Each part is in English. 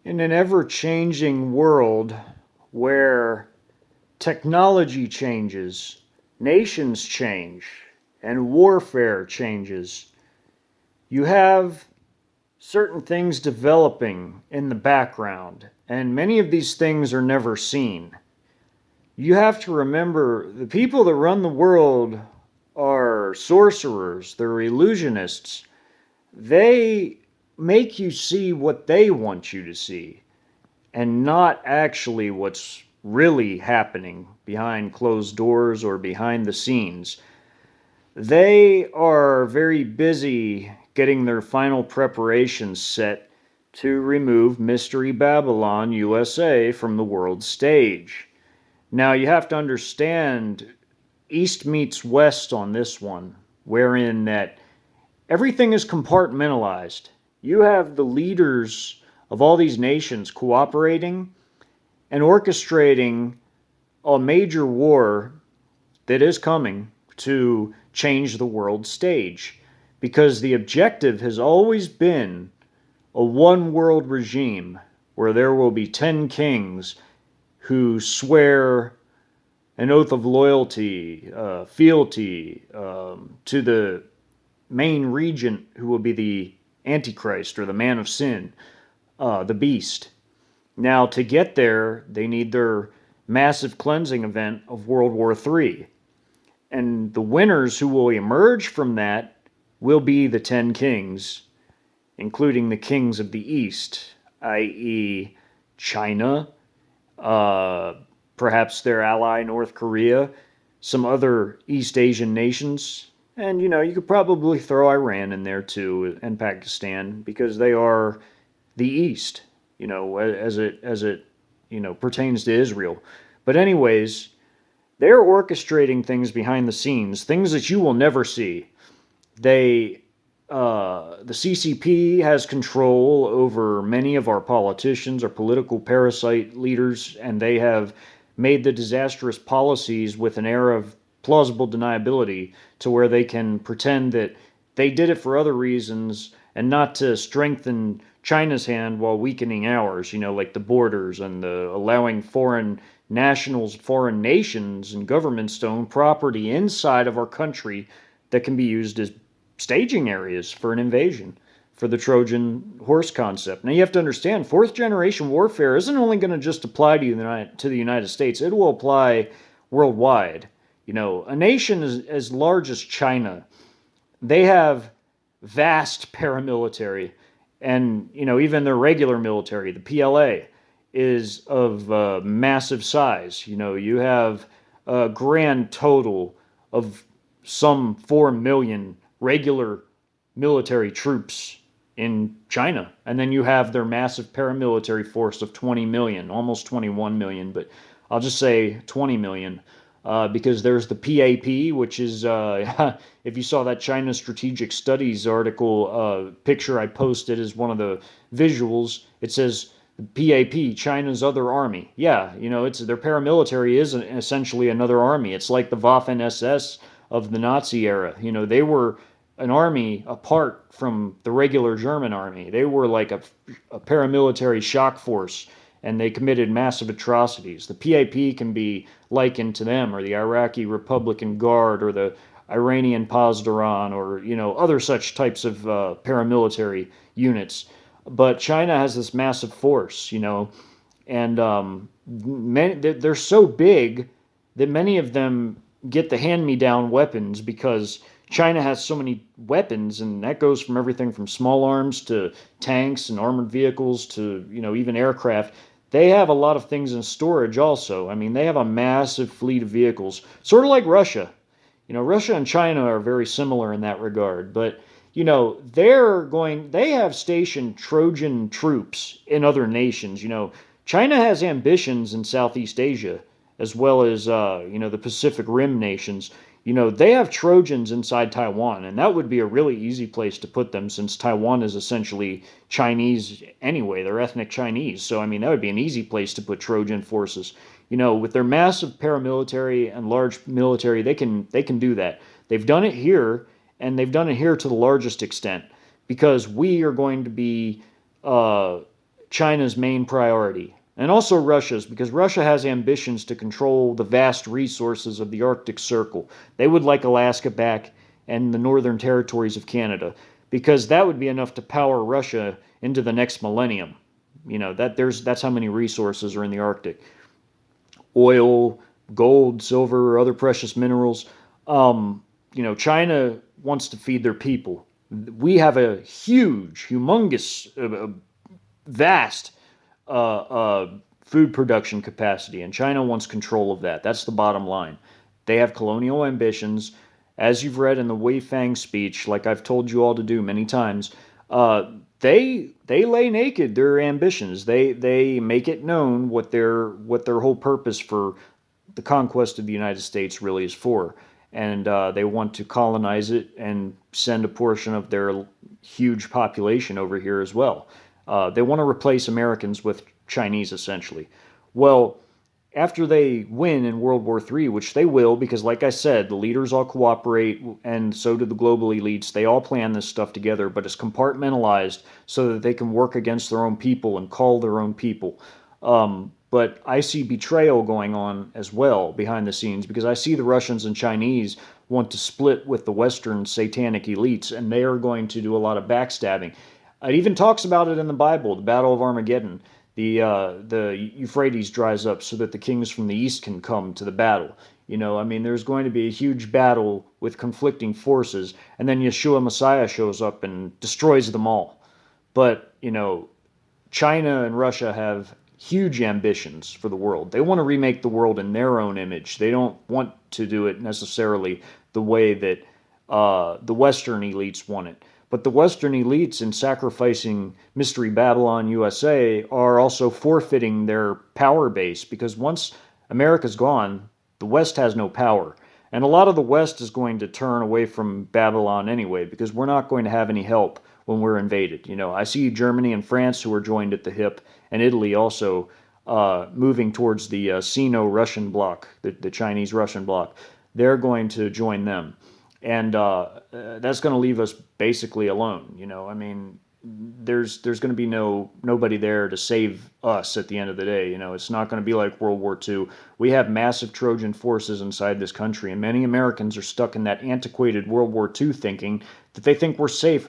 In an ever-changing world where technology changes, nations change, and warfare changes, you have certain things developing in the background, and many of these things are never seen. You have to remember the people that run the world are sorcerers, they're illusionists. They make you see what they want you to see and not actually what's really happening behind closed doors or behind the scenes. They are very busy getting their final preparations set to remove Mystery Babylon USA from the world stage. Now, you have to understand East meets West on this one, wherein that everything is compartmentalized. You have the leaders of all these nations cooperating and orchestrating a major war that is coming to change the world stage. Because the objective has always been a one world regime where there will be 10 kings who swear an oath of loyalty, fealty to the main regent who will be the Antichrist or the man of sin, the beast. Now, to get there, they need their massive cleansing event of World War III. And the winners who will emerge from that will be the 10 kings, including the kings of the East, i.e., China, perhaps their ally North Korea, some other East Asian nations, and you could probably throw Iran in there too, and Pakistan, because they are the East, as it pertains to Israel. But anyways, they're orchestrating things behind the scenes, things that you will never see. The CCP has control over many of our politicians, our political parasite leaders, and they have made the disastrous policies with an air of plausible deniability to where they can pretend that they did it for other reasons and not to strengthen China's hand while weakening ours, like the borders and the allowing foreign nationals, foreign nations, and governments to own property inside of our country that can be used as staging areas for an invasion, for the Trojan horse concept. Now you have to understand, fourth generation warfare isn't only going to just apply to the United States, it will apply worldwide. A nation as large as China, they have vast paramilitary, and even their regular military, the PLA, is of massive size. You have a grand total of some 4 million regular military troops in China. And then you have their massive paramilitary force of 20 million, almost 21 million, but I'll just say 20 million. Because there's the PAP, which is, if you saw that China Strategic Studies article picture I posted as one of the visuals, it says PAP, China's other army. Yeah, it's their paramilitary is essentially another army. It's like the Waffen SS of the Nazi era. They were an army apart from the regular German army. They were like a paramilitary shock force, and they committed massive atrocities. The PAP can be likened to them, or the Iraqi Republican Guard, or the Iranian Pasdaran, or other such types of paramilitary units. But China has this massive force, and they're so big that many of them get the hand-me-down weapons because China has so many weapons, and that goes from everything from small arms to tanks and armored vehicles to even aircraft. They have a lot of things in storage also. I mean, they have a massive fleet of vehicles, sort of like Russia. Russia and China are very similar in that regard, but they have stationed Trojan troops in other nations. China has ambitions in Southeast Asia as well as the Pacific Rim nations. They have Trojans inside Taiwan, and that would be a really easy place to put them since Taiwan is essentially Chinese anyway. They're ethnic Chinese. So, I mean, that would be an easy place to put Trojan forces. With their massive paramilitary and large military, they can do that. They've done it here, and they've done it here to the largest extent because we are going to be China's main priority. And also Russia's, because Russia has ambitions to control the vast resources of the Arctic Circle. They would like Alaska back and the northern territories of Canada, because that would be enough to power Russia into the next millennium. That's how many resources are in the Arctic: oil, gold, silver, other precious minerals. China wants to feed their people. We have a huge, humongous, vast food production capacity, and China wants control of that. That's the bottom line. They have colonial ambitions. As you've read in the Wei Fang speech, like I've told you all to do many times, uh, they lay naked their ambitions. They make it known what their whole purpose for the conquest of the United States really is for, and they want to colonize it and send a portion of their huge population over here as well. They want to replace Americans with Chinese, essentially. Well, after they win in World War III, which they will, because like I said, the leaders all cooperate, and so do the global elites. They all plan this stuff together, but it's compartmentalized so that they can work against their own people and call their own people. But I see betrayal going on as well behind the scenes, because I see the Russians and Chinese want to split with the Western satanic elites, and they are going to do a lot of backstabbing. It even talks about it in the Bible, the Battle of Armageddon. The Euphrates dries up so that the kings from the east can come to the battle. I mean, there's going to be a huge battle with conflicting forces, and then Yeshua Messiah shows up and destroys them all. But China and Russia have huge ambitions for the world. They want to remake the world in their own image. They don't want to do it necessarily the way that the Western elites want it. But the Western elites, in sacrificing Mystery Babylon USA, are also forfeiting their power base, because once America's gone, the West has no power. And a lot of the West is going to turn away from Babylon anyway, because we're not going to have any help when we're invaded. I see Germany and France, who are joined at the hip, and Italy also moving towards the Sino-Russian bloc, the Chinese-Russian bloc. They're going to join them. And that's going to leave us basically alone. I mean, there's going to be nobody there to save us at the end of the day. It's not going to be like World War II. We have massive Trojan forces inside this country, and many Americans are stuck in that antiquated World War II thinking that they think we're safe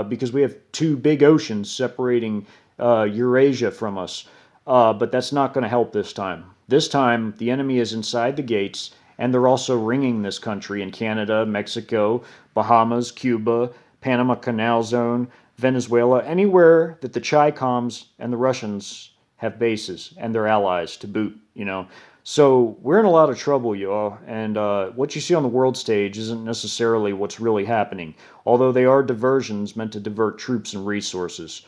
because we have two big oceans separating Eurasia from us. But that's not going to help this time. This time, the enemy is inside the gates, and they're also ringing this country in Canada, Mexico, Bahamas, Cuba, Panama Canal Zone, Venezuela, anywhere that the Chi-Coms and the Russians have bases, and their allies to boot. So we're in a lot of trouble, y'all, and what you see on the world stage isn't necessarily what's really happening, although they are diversions meant to divert troops and resources.